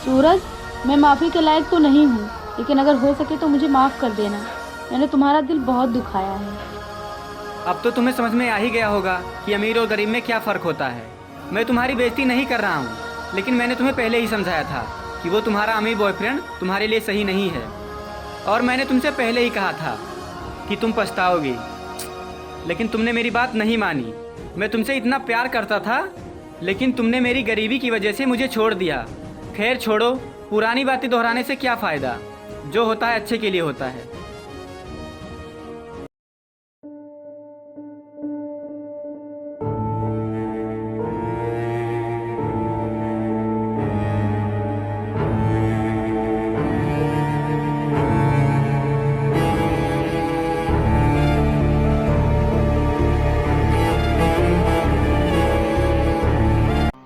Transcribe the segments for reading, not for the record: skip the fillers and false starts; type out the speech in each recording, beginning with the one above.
सूरज, मैं माफ़ी के लायक तो नहीं हूँ, लेकिन अगर हो सके तो मुझे माफ़ कर देना। मैंने तुम्हारा दिल बहुत दुखाया है। अब तो तुम्हें समझ में आ ही गया होगा कि अमीर और गरीब में क्या फ़र्क होता है। मैं तुम्हारी बेइज्जती नहीं कर रहा हूँ, लेकिन मैंने तुम्हें पहले ही समझाया था कि वो तुम्हारा अमीर बॉयफ्रेंड तुम्हारे लिए सही नहीं है। और मैंने तुमसे पहले ही कहा था कि तुम पछताओगी, लेकिन तुमने मेरी बात नहीं मानी। मैं तुमसे इतना प्यार करता था, लेकिन तुमने मेरी गरीबी की वजह से मुझे छोड़ दिया। खैर छोड़ो, पुरानी बातें दोहराने से क्या फ़ायदा। जो होता है अच्छे के लिए होता है।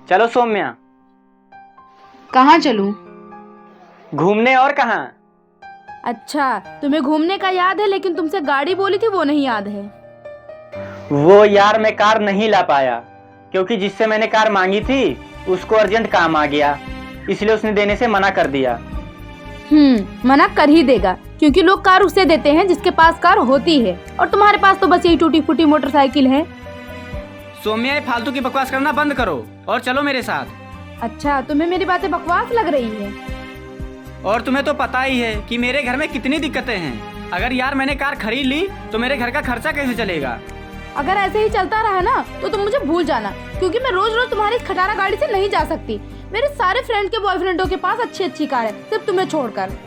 चलो सौम्या। कहाँ चलूँ? घूमने। और कहाँ? अच्छा, तुम्हें घूमने का याद है, लेकिन तुमसे गाड़ी बोली थी वो नहीं याद है। वो यार मैं कार नहीं ला पाया, क्योंकि जिससे मैंने कार मांगी थी उसको अर्जेंट काम आ गया, इसलिए उसने देने से मना कर दिया। मना कर ही देगा, क्योंकि लोग कार उसे देते हैं जिसके पास कार होती है, और तुम्हारे पास तो बस यही टूटी फूटी मोटरसाइकिल है। सौम्या, ये फालतू की बकवास करना बंद करो और चलो मेरे साथ। अच्छा, तुम्हें मेरी बातें बकवास लग रही है? और तुम्हें तो पता ही है कि मेरे घर में कितनी दिक्कतें हैं। अगर यार मैंने कार खरीद ली तो मेरे घर का खर्चा कैसे चलेगा? अगर ऐसे ही चलता रहा ना तो तुम मुझे भूल जाना, क्योंकि मैं रोज रोज तुम्हारी इस खटारा गाड़ी से नहीं जा सकती। मेरे सारे फ्रेंड के बॉयफ्रेंडों के पास अच्छी अच्छी कार है, सिर्फ तुम्हें छोड़कर।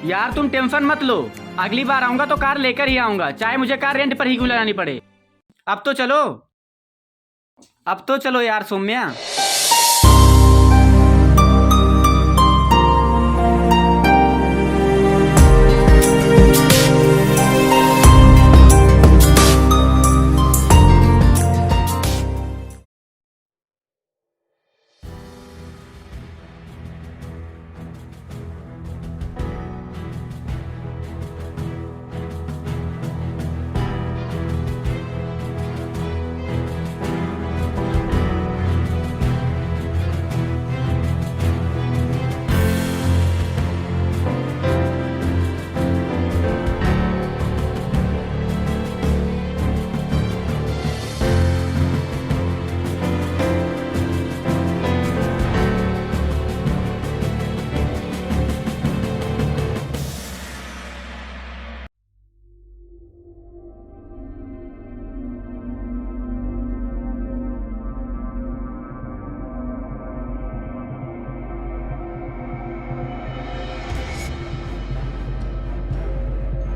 यार तुम टेंशन मत लो, अगली बार आऊंगा तो कार लेकर ही आऊंगा, चाहे मुझे कार रेंट पर ही क्यों लगानी पड़े। अब तो चलो, अब तो चलो यार सौम्या।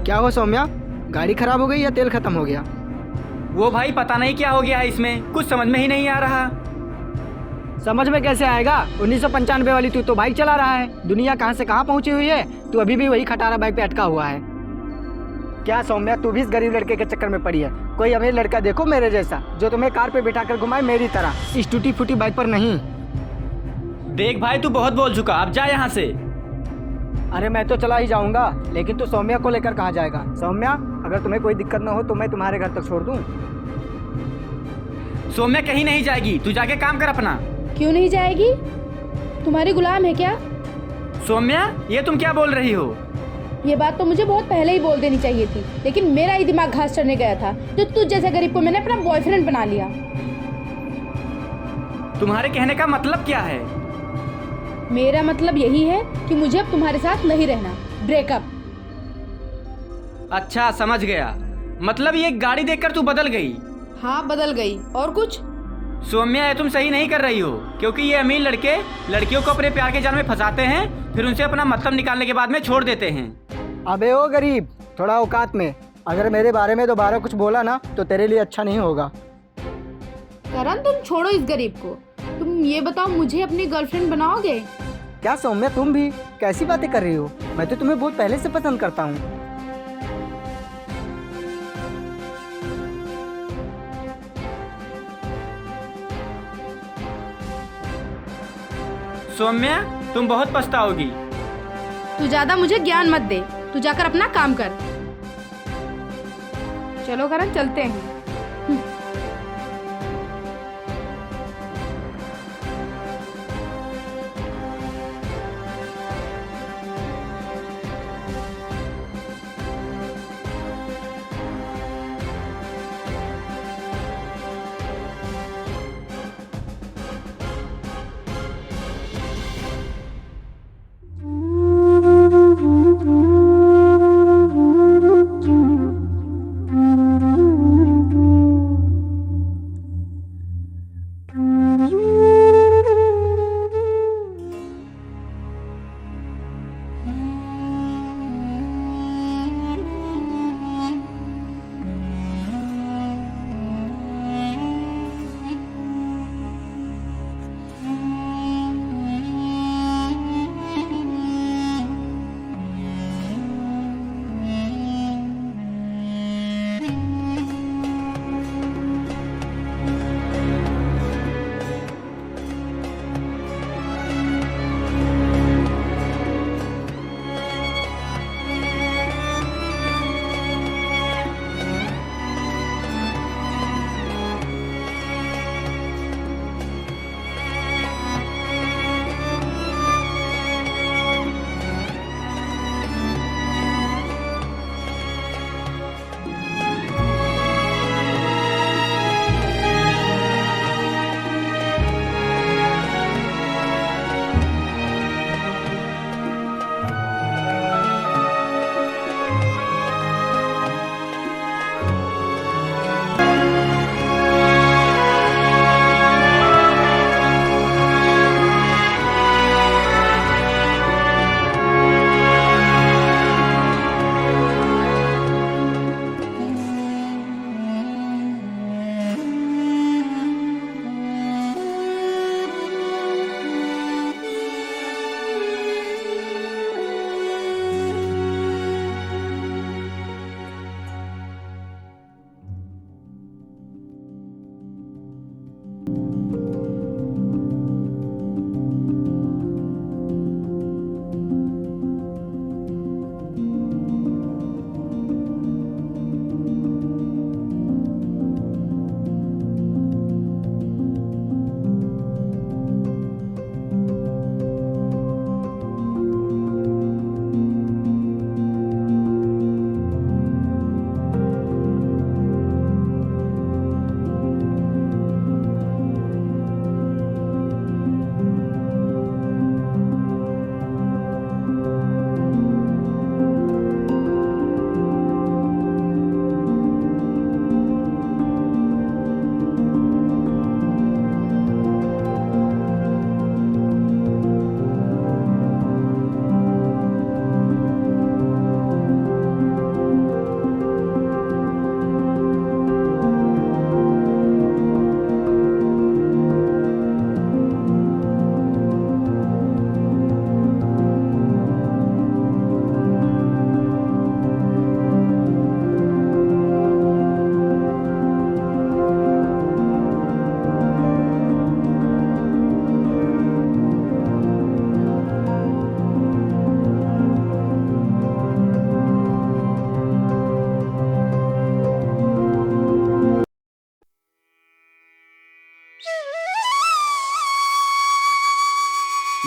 क्या हुआ सौम्या? गाड़ी खराब हो गई या तेल खत्म हो गया? वो भाई पता नहीं क्या हो गया है, इसमें कुछ समझ में ही नहीं आ रहा। समझ में कैसे आएगा? 1995 वाली तू तो बाइक चला रहा है। दुनिया कहाँ से कहाँ पहुँची हुई है, तू अभी भी वही खटारा बाइक पे अटका हुआ है। क्या सौम्या, तू भी इस गरीब लड़के के चक्कर में पड़ी है? कोई अमीर लड़का देखो मेरे जैसा, जो तुम्हें कार पे बिठा कर घुमाए मेरी तरह, इस टूटी फूटी बाइक पर नहीं। देख भाई, तू बहुत बोल चुका, अब जा यहाँ से। अरे मैं तो चला ही जाऊंगा, लेकिन तू सौम्या को लेकर कहाँ जाएगा? सौम्या, अगर तुम्हें कोई दिक्कत ना हो तो मैं तुम्हारे घर तक छोड़ दूं। सौम्या कहीं नहीं जाएगी, तू जाके काम कर अपना। क्यों नहीं जाएगी? तुम्हारी गुलाम है क्या? सौम्या, ये तुम क्या बोल रही हो? ये बात तो मुझे बहुत पहले ही बोल देनी चाहिए थी, लेकिन मेरा ही दिमाग घास चढ़ने गया था, जो तुझ जैसे गरीब को मैंने अपना बॉयफ्रेंड बना लिया। तुम्हारे कहने का मतलब क्या है? मेरा मतलब यही है कि मुझे अब तुम्हारे साथ नहीं रहना। ब्रेकअप। अच्छा समझ गया, मतलब ये गाड़ी देखकर तू बदल गई? हाँ बदल गई, और कुछ? सौम्या, ये तुम सही नहीं कर रही हो, क्योंकि ये अमीर लड़के लड़कियों को अपने प्यार के जाल में फंसाते हैं, फिर उनसे अपना मतलब निकालने के बाद में छोड़ देते हैं। अबे ओ गरीब, थोड़ा औकात में। अगर मेरे बारे में दोबारा कुछ बोला ना तो तेरे लिए अच्छा नहीं होगा। करण, तुम छोड़ो इस गरीब को। तुम ये बताओ, मुझे अपनी गर्लफ्रेंड बनाओगे? क्या सौम्या, तुम भी कैसी बातें कर रही हो? मैं तो तुम्हें बहुत पहले से पसंद करता हूँ। सौम्या, तुम बहुत पछताओगी। तू ज्यादा मुझे ज्ञान मत दे, तू जाकर अपना काम कर। चलो करण, चलते हैं।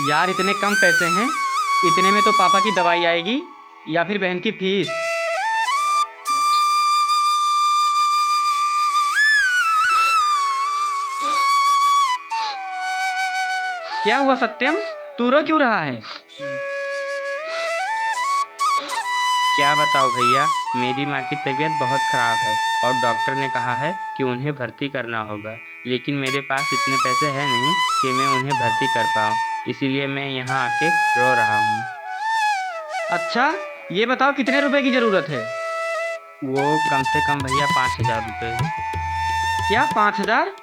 यार इतने कम पैसे हैं, इतने में तो पापा की दवाई आएगी या फिर बहन की फीस। क्या हुआ सत्यम, तू रो क्यों रहा है? क्या बताओ भैया, मेरी माँ की तबीयत बहुत ख़राब है और डॉक्टर ने कहा है कि उन्हें भर्ती करना होगा, लेकिन मेरे पास इतने पैसे हैं नहीं कि मैं उन्हें भर्ती कर पाऊँ, इसीलिए मैं यहाँ आके रो रहा हूँ। अच्छा, ये बताओ कितने रुपए की ज़रूरत है? वो कम से कम भैया 5,000 रुपये। क्या 5,000?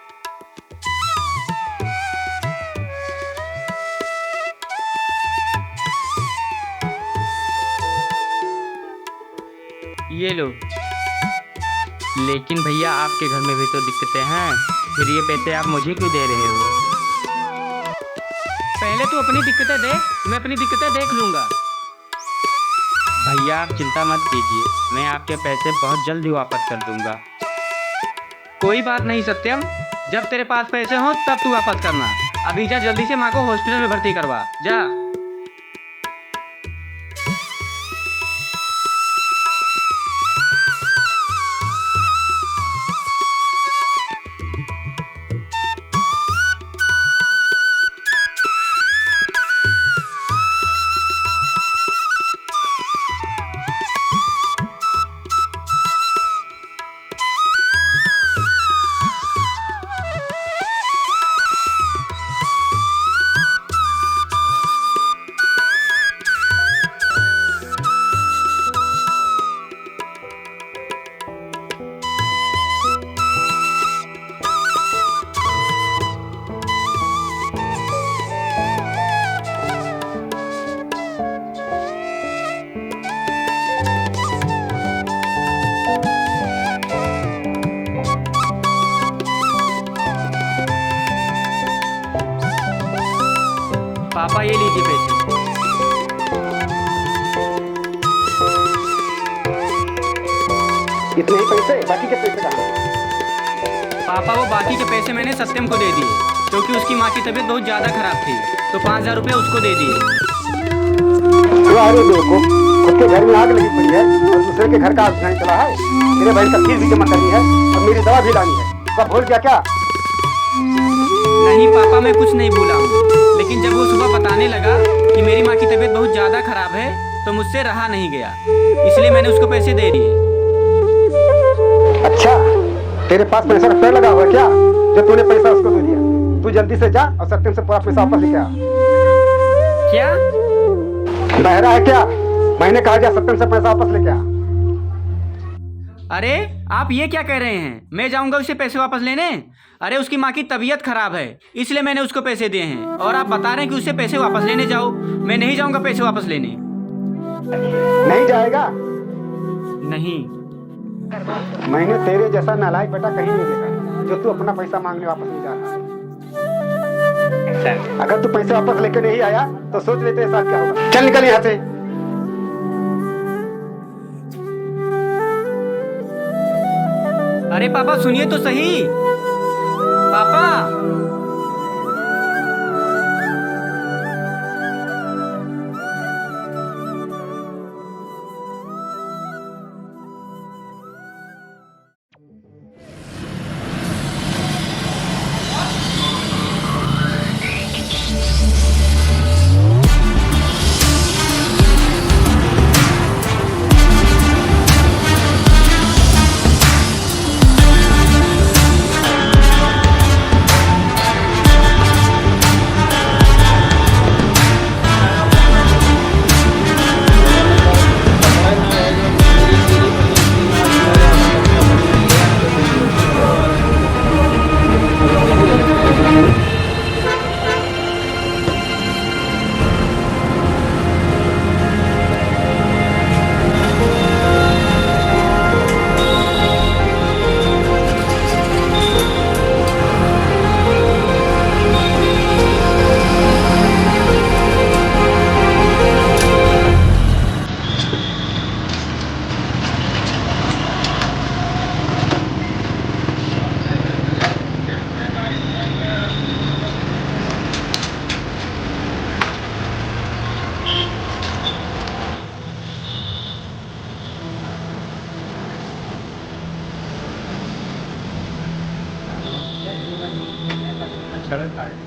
ये लो। लेकिन भैया आपके घर में भी तो दिक्कतें हैं, फिर ये पैसे आप मुझे क्यों दे रहे हो? पहले तू अपनी दिक्कतें देख, मैं अपनी दिक्कतें देख लूँगा। भैया आप चिंता मत कीजिए, मैं आपके पैसे बहुत जल्द ही वापस कर दूंगा। कोई बात नहीं सत्यम, जब तेरे पास पैसे हों तब तू वापस करना। अभी जा, जल्दी से माँ को हॉस्पिटल में भर्ती करवा जा। पापा ये लीजिए पैसे। इतने ही पैसे, बाकी के पैसे कहाँ? पापा वो बाकी के पैसे मैंने सत्यम को दे दिए, क्योंकि उसकी माँ की तबीयत बहुत ज़्यादा खराब थी, तो 5,000 रुपये उसको दे दिए। अरे देखो, खुद के घर में आग लगी पड़ी है और दूसरे के घर का आग नहीं चला है। मेरे बहन का फीस भी जमा करनी है और मेरी दवा भी लानी है। सब भूल गया क्या? नहीं पापा, मैं कुछ नहीं भूला हूँ, लेकिन जब वो सुबह बताने लगा कि मेरी माँ की तबीयत बहुत ज़्यादा खराब है तो मुझसे रहा नहीं गया, इसलिए मैंने उसको पैसे दे दिए। अच्छा, तेरे पास पैसा का पेड़ लगा हुआ क्या जो तूने पैसा उसको दे दिया? तू जल्दी से जा और सत्यम से पूरा पैसा वापस लेके आ। क्या बहरा है क्या? मैंने कहा जा सत्यम से पैसा वापस लेके आ। अरे आप ये क्या कह रहे हैं? मैं जाऊंगा उसे पैसे वापस लेने? अरे उसकी माँ की तबीयत खराब है, इसलिए मैंने उसको पैसे दिए हैं, और आप बता रहे हैं कि उसे पैसे वापस लेने जाओ। मैं नहीं जाऊंगा पैसे वापस लेने। नहीं जाएगा? नहीं। मैंने तेरे जैसा नालायक बेटा कहीं नहीं देखा जो तू अपना पैसा मांगने वापस नहीं जा रहा है। अगर तू पैसे वापस लेके नहीं आया तो सोच ले तेरे साथ क्या होगा। चल निकल यहाँ से। अरे पापा सुनिए तो सही। पापा करत आहे।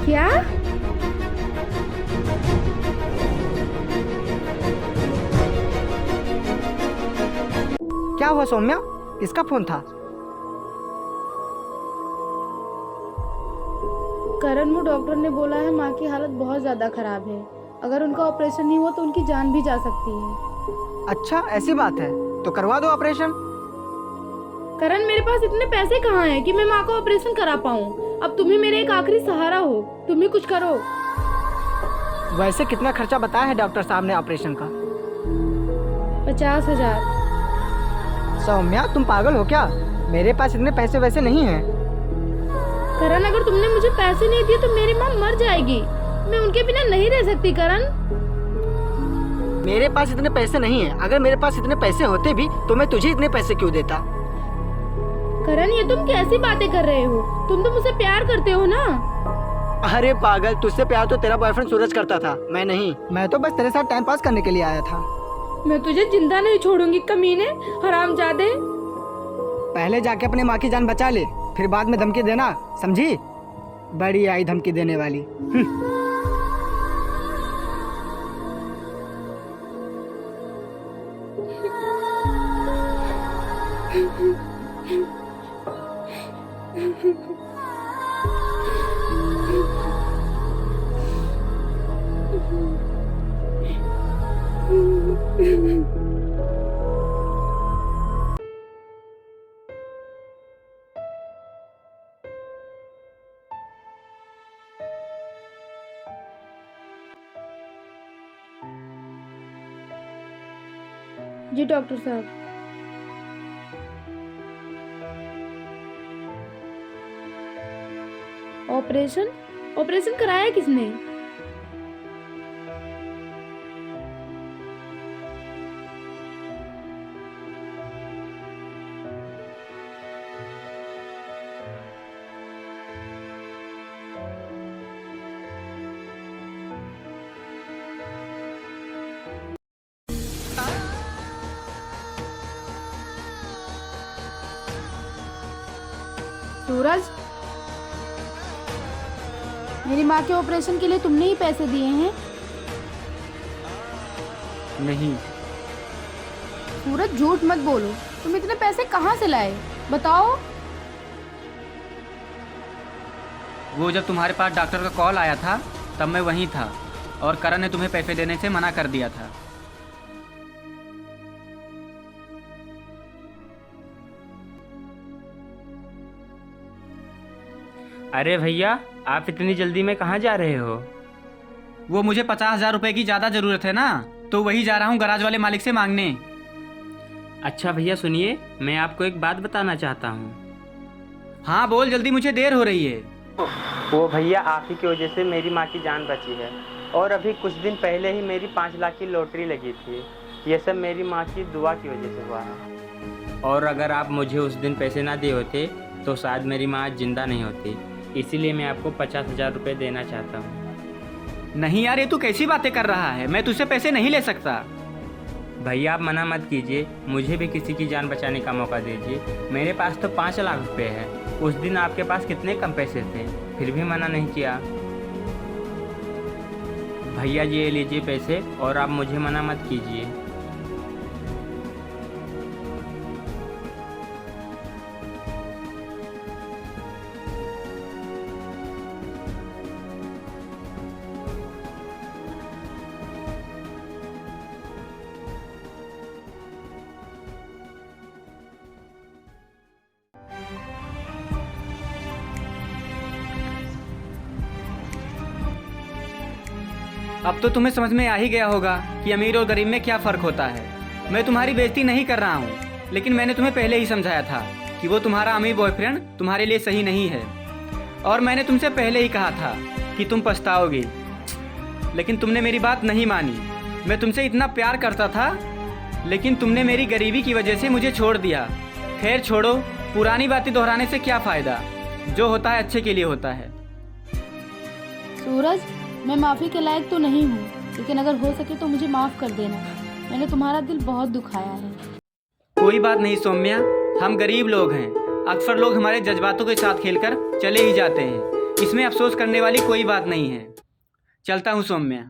क्या? क्या हुआ सौम्या? किसका फोन था? करण, वो डॉक्टर ने बोला है माँ की हालत बहुत ज़्यादा खराब है। अगर उनका ऑपरेशन नहीं हुआ तो उनकी जान भी जा सकती है। अच्छा, ऐसी बात है तो करवा दो ऑपरेशन। करण, मेरे पास इतने पैसे कहाँ हैं कि मैं माँ का ऑपरेशन करा पाऊँ। अब तुम ही मेरे एक आखिरी सहारा हो, तुम ही कुछ करो। वैसे कितना खर्चा बताया है डॉक्टर साहब ने ऑपरेशन का? 50,000। सौम्या, तुम पागल हो क्या? मेरे पास इतने पैसे वैसे नहीं हैं। करण, अगर तुमने मुझे पैसे नहीं दिए तो मेरी माँ मर जाएगी। मैं उनके बिना नहीं रह सकती करण। मेरे पास इतने पैसे नहीं हैं। अगर मेरे पास इतने पैसे होते भी तो मैं तुझे इतने पैसे क्यों देता? करण, ये तुम कैसी बातें कर रहे हो? तुम तो मुझसे प्यार करते हो ना? अरे पागल, तुझसे प्यार तो तेरा बॉयफ्रेंड सूरज करता था, मैं नहीं। मैं तो बस तेरे साथ टाइम पास करने के लिए आया था। मैं तुझे जिंदा नहीं छोड़ूंगी कमीने, हरामजादे। पहले जाके अपने माँ की जान बचा ले, फिर बाद में धमकी देना, समझी? बड़ी आई धमकी देने वाली। जी डॉक्टर साहब। ऑपरेशन? ऑपरेशन कराया किसने? सूरज, मेरी माँ के ऑपरेशन के लिए तुमने ही पैसे दिए हैं? नहीं। सूरज, झूठ मत बोलो। तुम इतने पैसे कहाँ से लाए, बताओ। वो जब तुम्हारे पास डॉक्टर का कॉल आया था तब मैं वहीं था और करण ने तुम्हें पैसे देने से मना कर दिया था। अरे भैया, आप इतनी जल्दी में कहाँ जा रहे हो? वो मुझे 50,000 रुपये की ज़्यादा ज़रूरत है ना, तो वही जा रहा हूँ गराज वाले मालिक से मांगने। अच्छा भैया सुनिए, मैं आपको एक बात बताना चाहता हूँ। हाँ बोल जल्दी, मुझे देर हो रही है। वो भैया आप ही की वजह से मेरी माँ की जान बची है, और अभी कुछ दिन पहले ही मेरी 5 लाख की लॉटरी लगी थी। ये सब मेरी माँ की दुआ की वजह से हुआ है, और अगर आप मुझे उस दिन पैसे ना दिए होते तो शायद मेरी माँ आज जिंदा नहीं होती। इसीलिए मैं आपको 50,000 रुपये देना चाहता हूँ। नहीं यार, ये तू कैसी बातें कर रहा है? मैं तुझसे पैसे नहीं ले सकता। भैया आप मना मत कीजिए, मुझे भी किसी की जान बचाने का मौका दीजिए। मेरे पास तो 5 लाख रुपए है। उस दिन आपके पास कितने कम पैसे थे, फिर भी मना नहीं किया। भैया जी ये लीजिए पैसे, और आप मुझे मना मत कीजिए। अब तो तुम्हें समझ में आ ही गया होगा कि अमीर और गरीब में क्या फ़र्क होता है। मैं तुम्हारी बेइज्जती नहीं कर रहा हूँ, लेकिन मैंने तुम्हें पहले ही समझाया था कि वो तुम्हारा अमीर बॉयफ्रेंड तुम्हारे लिए सही नहीं है। और मैंने तुमसे पहले ही कहा था कि तुम पछताओगे, लेकिन तुमने मेरी बात नहीं मानी। मैं तुमसे इतना प्यार करता था, लेकिन तुमने मेरी गरीबी की वजह से मुझे छोड़ दिया। खैर छोड़ो, पुरानी बातें दोहराने से क्या फ़ायदा। जो होता है अच्छे के लिए होता है। सूरज, मैं माफ़ी के लायक तो नहीं हूँ, लेकिन अगर हो सके तो मुझे माफ़ कर देना। मैंने तुम्हारा दिल बहुत दुखाया है। कोई बात नहीं सौम्या, हम गरीब लोग हैं। अक्सर लोग हमारे जज्बातों के साथ खेलकर चले ही जाते हैं। इसमें अफसोस करने वाली कोई बात नहीं है। चलता हूँ सौम्या।